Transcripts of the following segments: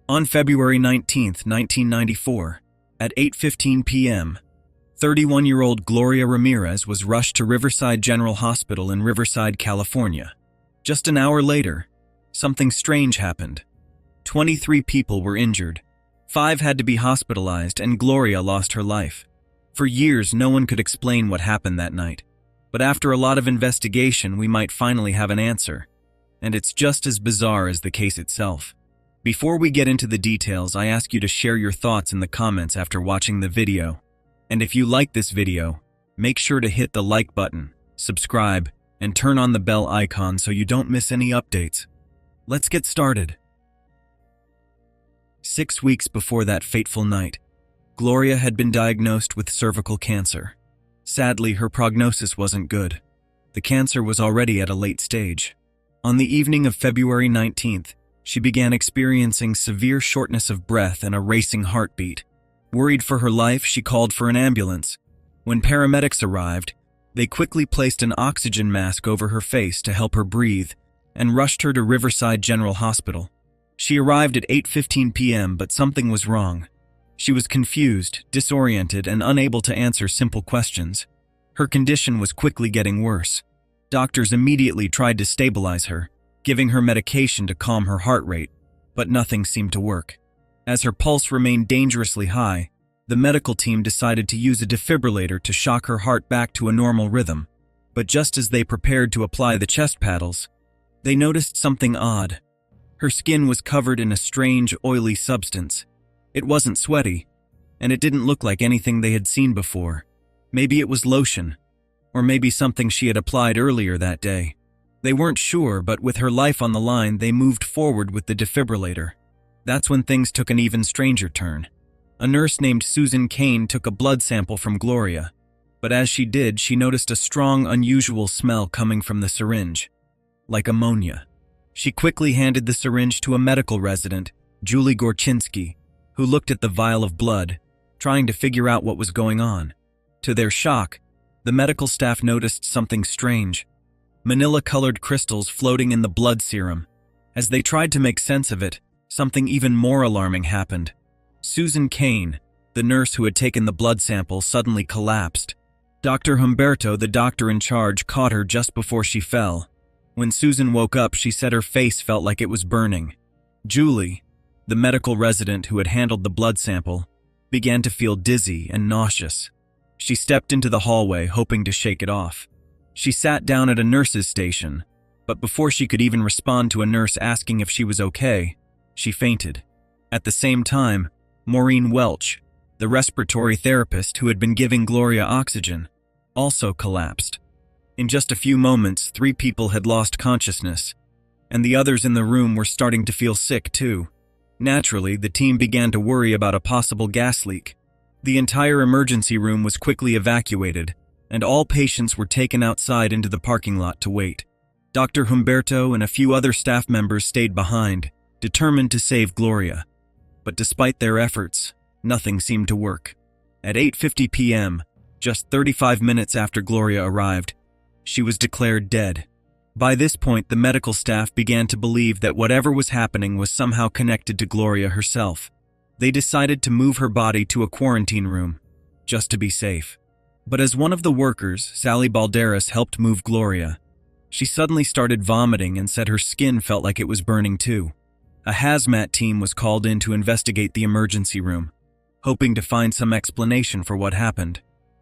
On February 19, 1994, at 8:15 p.m., 31-year-old Gloria Ramirez was rushed to Riverside General Hospital in Riverside, California. Just an hour later, something strange happened. 23 people were injured. 5 had to be hospitalized, and Gloria lost her life. For years, no one could explain what happened that night. But after a lot of investigation, we might finally have an answer. And it's just as bizarre as the case itself. Before we get into the details, I ask you to share your thoughts in the comments after watching the video. And if you like this video, make sure to hit the like button, subscribe, and turn on the bell icon so you don't miss any updates. Let's get started. 6 weeks before that fateful night, Gloria had been diagnosed with cervical cancer. Sadly, her prognosis wasn't good. The cancer was already at a late stage. On the evening of February 19th, she began experiencing severe shortness of breath and a racing heartbeat. Worried for her life, she called for an ambulance. When paramedics arrived, they quickly placed an oxygen mask over her face to help her breathe and rushed her to Riverside General Hospital. She arrived at 8:15 p.m., but something was wrong. She was confused, disoriented, and unable to answer simple questions. Her condition was quickly getting worse. Doctors immediately tried to stabilize her, giving her medication to calm her heart rate, but nothing seemed to work. As her pulse remained dangerously high, the medical team decided to use a defibrillator to shock her heart back to a normal rhythm. But just as they prepared to apply the chest paddles, they noticed something odd. Her skin was covered in a strange, oily substance. It wasn't sweaty, and it didn't look like anything they had seen before. Maybe it was lotion, or maybe something she had applied earlier that day. They weren't sure, but with her life on the line, they moved forward with the defibrillator. That's when things took an even stranger turn. A nurse named Susan Kane took a blood sample from Gloria, but as she did, she noticed a strong, unusual smell coming from the syringe, like ammonia. She quickly handed the syringe to a medical resident, Julie Gorchinsky, who looked at the vial of blood, trying to figure out what was going on. To their shock, the medical staff noticed something strange: manila-colored crystals floating in the blood serum. As they tried to make sense of it, something even more alarming happened. Susan Kane, the nurse who had taken the blood sample, suddenly collapsed. Dr. Humberto, the doctor in charge, caught her just before she fell. When Susan woke up, she said her face felt like it was burning. Julie, the medical resident who had handled the blood sample, began to feel dizzy and nauseous. She stepped into the hallway, hoping to shake it off. She sat down at a nurse's station, but before she could even respond to a nurse asking if she was okay, she fainted. At the same time, Maureen Welch, the respiratory therapist who had been giving Gloria oxygen, also collapsed. In just a few moments, 3 people had lost consciousness, and the others in the room were starting to feel sick too. Naturally, the team began to worry about a possible gas leak. The entire emergency room was quickly evacuated, and all patients were taken outside into the parking lot to wait. Dr. Humberto and a few other staff members stayed behind, determined to save Gloria. But despite their efforts, nothing seemed to work. At 8:50 p.m., just 35 minutes after Gloria arrived, she was declared dead. By this point, the medical staff began to believe that whatever was happening was somehow connected to Gloria herself. They decided to move her body to a quarantine room, just to be safe. But as one of the workers, Sally Balderas, helped move Gloria, she suddenly started vomiting and said her skin felt like it was burning too. A hazmat team was called in to investigate the emergency room, hoping to find some explanation for what happened.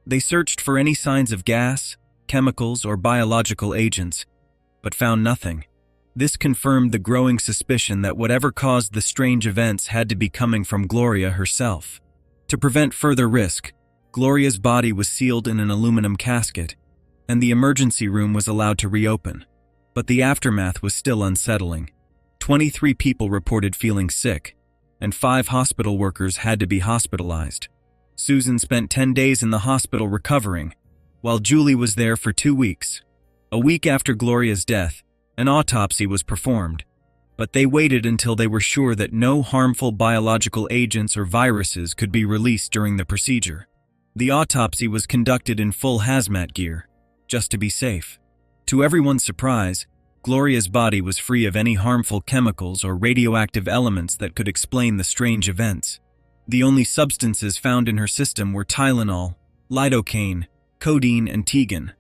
They searched for any signs of gas, chemicals, or biological agents, but found nothing. This confirmed the growing suspicion that whatever caused the strange events had to be coming from Gloria herself. To prevent further risk, Gloria's body was sealed in an aluminum casket, and the emergency room was allowed to reopen. But the aftermath was still unsettling. 23 people reported feeling sick, and 5 hospital workers had to be hospitalized. Susan spent 10 days in the hospital recovering, while Julie was there for 2 weeks. A week after Gloria's death, an autopsy was performed, but they waited until they were sure that no harmful biological agents or viruses could be released during the procedure. The autopsy was conducted in full hazmat gear, just to be safe. To everyone's surprise, Gloria's body was free of any harmful chemicals or radioactive elements that could explain the strange events. The only substances found in her system were Tylenol, lidocaine, codeine, and Tegan,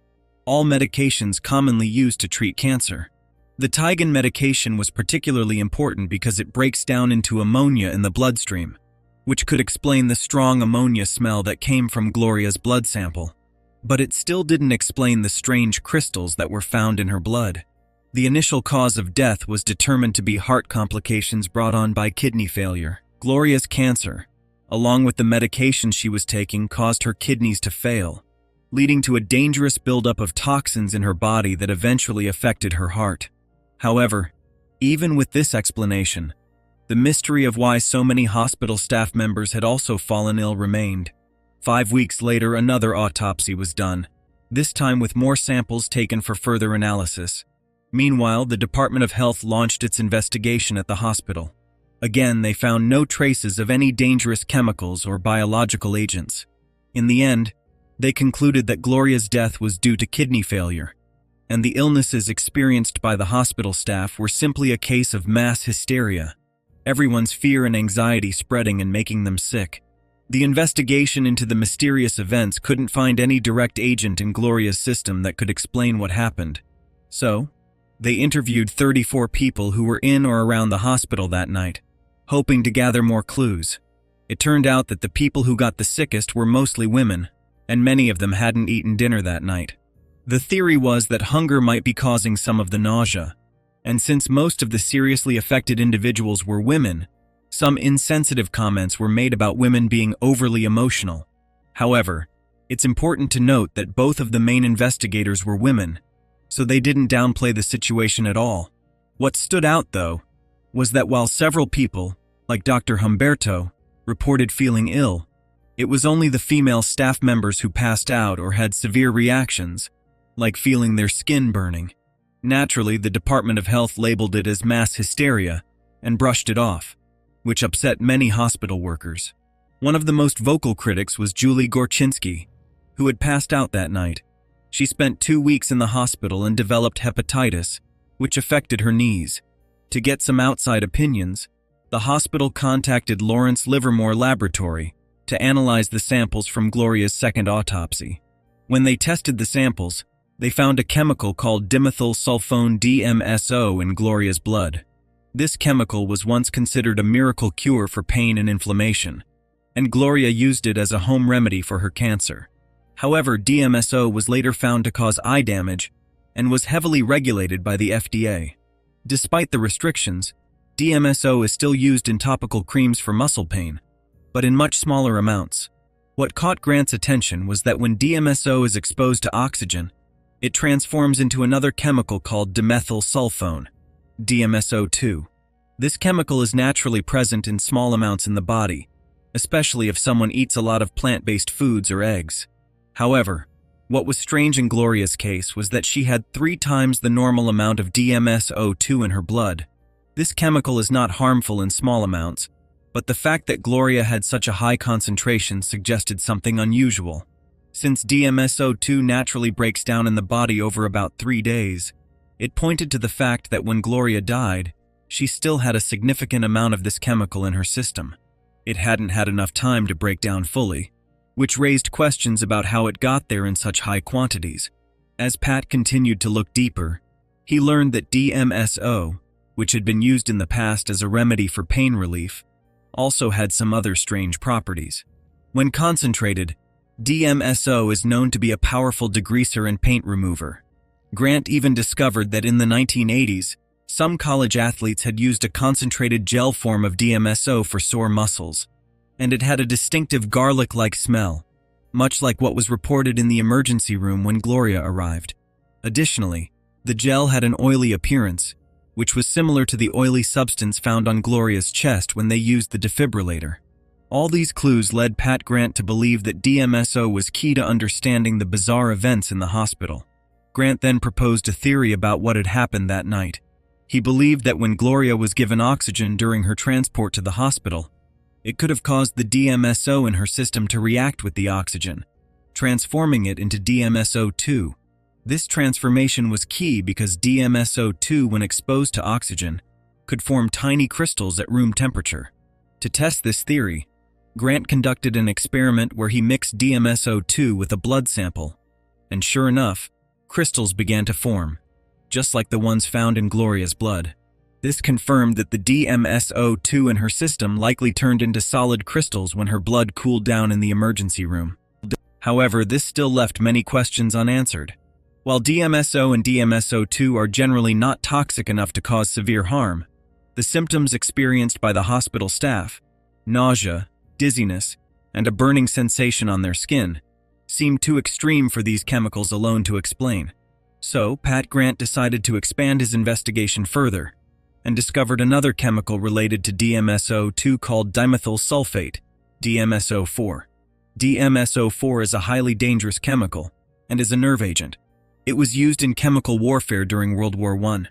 all medications commonly used to treat cancer. The Tegan medication was particularly important because it breaks down into ammonia in the bloodstream, which could explain the strong ammonia smell that came from Gloria's blood sample. But it still didn't explain the strange crystals that were found in her blood. The initial cause of death was determined to be heart complications brought on by kidney failure. Gloria's cancer, along with the medication she was taking, caused her kidneys to fail, leading to a dangerous buildup of toxins in her body that eventually affected her heart. However, even with this explanation, the mystery of why so many hospital staff members had also fallen ill remained. 5 weeks later, another autopsy was done, this time with more samples taken for further analysis. Meanwhile, the Department of Health launched its investigation at the hospital. Again, they found no traces of any dangerous chemicals or biological agents. In the end, they concluded that Gloria's death was due to kidney failure, and the illnesses experienced by the hospital staff were simply a case of mass hysteria, everyone's fear and anxiety spreading and making them sick. The investigation into the mysterious events couldn't find any direct agent in Gloria's system that could explain what happened. So, they interviewed 34 people who were in or around the hospital that night, hoping to gather more clues. It turned out that the people who got the sickest were mostly women, and many of them hadn't eaten dinner that night. The theory was that hunger might be causing some of the nausea, and since most of the seriously affected individuals were women, some insensitive comments were made about women being overly emotional. However, it's important to note that both of the main investigators were women, so they didn't downplay the situation at all. What stood out, though, was that while several people, like Dr. Humberto, reported feeling ill, it was only the female staff members who passed out or had severe reactions, like feeling their skin burning. Naturally, the Department of Health labeled it as mass hysteria and brushed it off, which upset many hospital workers. One of the most vocal critics was Julie Gorczynski, who had passed out that night. She spent 2 weeks in the hospital and developed hepatitis, which affected her knees. To get some outside opinions, the hospital contacted Lawrence Livermore Laboratory to analyze the samples from Gloria's second autopsy. When they tested the samples, they found a chemical called dimethyl sulfone DMSO in Gloria's blood. This chemical was once considered a miracle cure for pain and inflammation, and Gloria used it as a home remedy for her cancer. However, DMSO was later found to cause eye damage and was heavily regulated by the FDA. Despite the restrictions, DMSO is still used in topical creams for muscle pain, but in much smaller amounts. What caught Grant's attention was that when DMSO is exposed to oxygen, it transforms into another chemical called dimethyl sulfone, DMSO2. This chemical is naturally present in small amounts in the body, especially if someone eats a lot of plant-based foods or eggs. However, what was strange in Gloria's case was that she had 3 times the normal amount of DMSO2 in her blood. This chemical is not harmful in small amounts, but the fact that Gloria had such a high concentration suggested something unusual. Since DMSO2 naturally breaks down in the body over about 3 days, it pointed to the fact that when Gloria died, she still had a significant amount of this chemical in her system. It hadn't had enough time to break down fully, which raised questions about how it got there in such high quantities. As Pat continued to look deeper, he learned that DMSO, which had been used in the past as a remedy for pain relief, also had some other strange properties. When concentrated, DMSO is known to be a powerful degreaser and paint remover. Grant even discovered that in the 1980s, some college athletes had used a concentrated gel form of DMSO for sore muscles, and it had a distinctive garlic-like smell, much like what was reported in the emergency room when Gloria arrived. Additionally, the gel had an oily appearance, which was similar to the oily substance found on Gloria's chest when they used the defibrillator. All these clues led Pat Grant to believe that DMSO was key to understanding the bizarre events in the hospital. Grant then proposed a theory about what had happened that night. He believed that when Gloria was given oxygen during her transport to the hospital, it could have caused the DMSO in her system to react with the oxygen, transforming it into DMSO2. This transformation was key because DMSO2, when exposed to oxygen, could form tiny crystals at room temperature. To test this theory, Grant conducted an experiment where he mixed DMSO2 with a blood sample, and sure enough, crystals began to form, just like the ones found in Gloria's blood. This confirmed that the DMSO2 in her system likely turned into solid crystals when her blood cooled down in the emergency room. However, this still left many questions unanswered. While DMSO and DMSO2 are generally not toxic enough to cause severe harm, the symptoms experienced by the hospital staff, nausea, dizziness, and a burning sensation on their skin, seemed too extreme for these chemicals alone to explain. So, Pat Grant decided to expand his investigation further and discovered another chemical related to DMSO2 called dimethyl sulfate, DMSO4. DMSO4 is a highly dangerous chemical and is a nerve agent. It was used in chemical warfare during World War I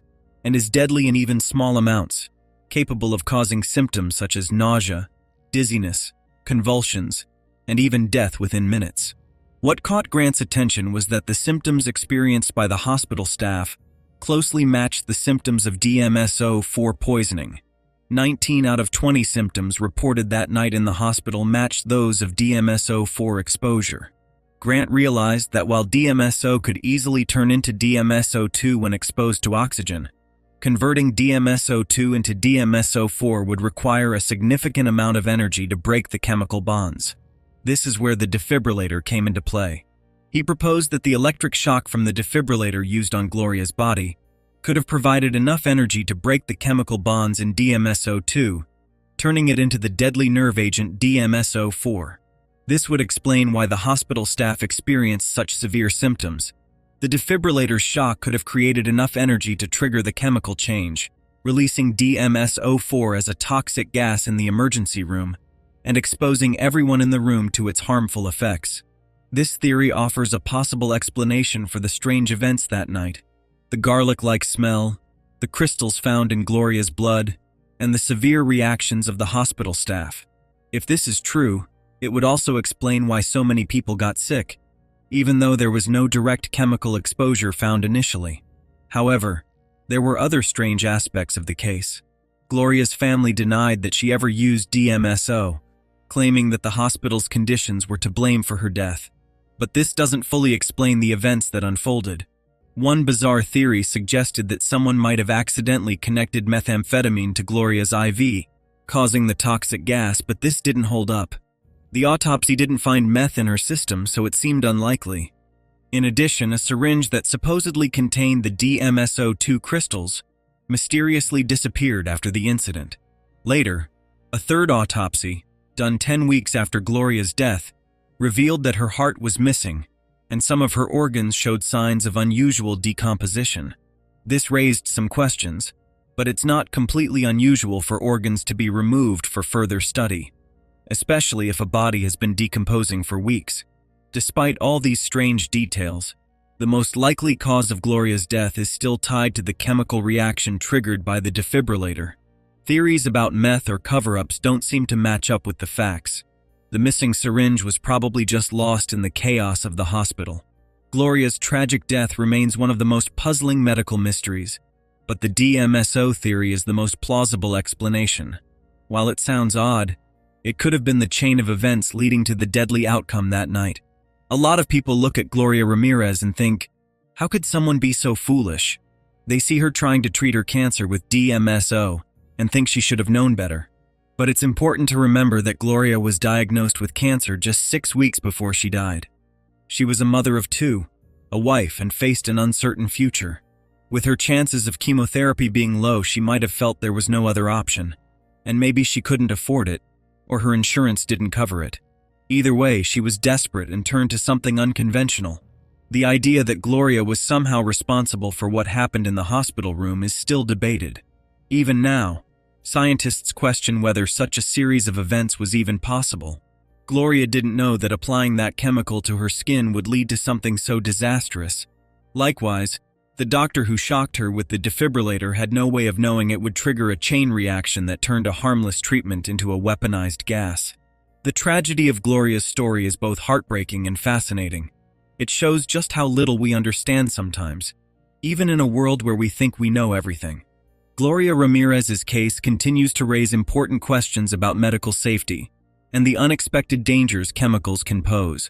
and is deadly in even small amounts, capable of causing symptoms such as nausea, dizziness, convulsions, and even death within minutes. What caught Grant's attention was that the symptoms experienced by the hospital staff closely matched the symptoms of DMSO4 poisoning. 19 out of 20 symptoms reported that night in the hospital matched those of DMSO4 exposure. Grant realized that while DMSO could easily turn into DMSO2 when exposed to oxygen, converting DMSO2 into DMSO4 would require a significant amount of energy to break the chemical bonds. This is where the defibrillator came into play. He proposed that the electric shock from the defibrillator used on Gloria's body could have provided enough energy to break the chemical bonds in DMSO2, turning it into the deadly nerve agent DMSO4. This would explain why the hospital staff experienced such severe symptoms. The defibrillator's shock could have created enough energy to trigger the chemical change, releasing DMSO4 as a toxic gas in the emergency room and exposing everyone in the room to its harmful effects. This theory offers a possible explanation for the strange events that night: the garlic-like smell, the crystals found in Gloria's blood, and the severe reactions of the hospital staff. If this is true, it would also explain why so many people got sick, even though there was no direct chemical exposure found initially. However, there were other strange aspects of the case. Gloria's family denied that she ever used DMSO, claiming that the hospital's conditions were to blame for her death. But this doesn't fully explain the events that unfolded. One bizarre theory suggested that someone might have accidentally connected methamphetamine to Gloria's IV, causing the toxic gas, but this didn't hold up. The autopsy didn't find meth in her system, so it seemed unlikely. In addition, a syringe that supposedly contained the DMSO2 crystals mysteriously disappeared after the incident. Later, a third autopsy, done 10 weeks after Gloria's death, revealed that her heart was missing, and some of her organs showed signs of unusual decomposition. This raised some questions, but it's not completely unusual for organs to be removed for further study, especially if a body has been decomposing for weeks. Despite all these strange details, the most likely cause of Gloria's death is still tied to the chemical reaction triggered by the defibrillator. Theories about meth or cover-ups don't seem to match up with the facts. The missing syringe was probably just lost in the chaos of the hospital. Gloria's tragic death remains one of the most puzzling medical mysteries, but the DMSO theory is the most plausible explanation. While it sounds odd, it could have been the chain of events leading to the deadly outcome that night. A lot of people look at Gloria Ramirez and think, how could someone be so foolish? They see her trying to treat her cancer with DMSO and think she should have known better. But it's important to remember that Gloria was diagnosed with cancer just 6 weeks before she died. She was a mother of 2, a wife, and faced an uncertain future. With her chances of chemotherapy being low, she might have felt there was no other option, and maybe she couldn't afford it, or her insurance didn't cover it. Either way, she was desperate and turned to something unconventional. The idea that Gloria was somehow responsible for what happened in the hospital room is still debated. Even now, scientists question whether such a series of events was even possible. Gloria didn't know that applying that chemical to her skin would lead to something so disastrous. Likewise, the doctor who shocked her with the defibrillator had no way of knowing it would trigger a chain reaction that turned a harmless treatment into a weaponized gas. The tragedy of Gloria's story is both heartbreaking and fascinating. It shows just how little we understand sometimes, even in a world where we think we know everything. Gloria Ramirez's case continues to raise important questions about medical safety and the unexpected dangers chemicals can pose.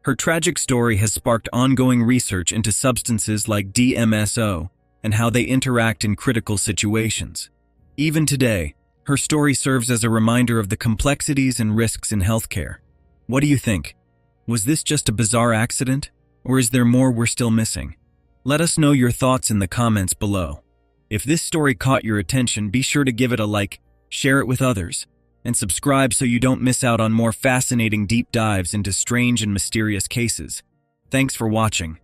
Her tragic story has sparked ongoing research into substances like DMSO and how they interact in critical situations. Even today, her story serves as a reminder of the complexities and risks in healthcare. What do you think? Was this just a bizarre accident, or is there more we're still missing? Let us know your thoughts in the comments below. If this story caught your attention, be sure to give it a like, share it with others, and subscribe so you don't miss out on more fascinating deep dives into strange and mysterious cases. Thanks for watching.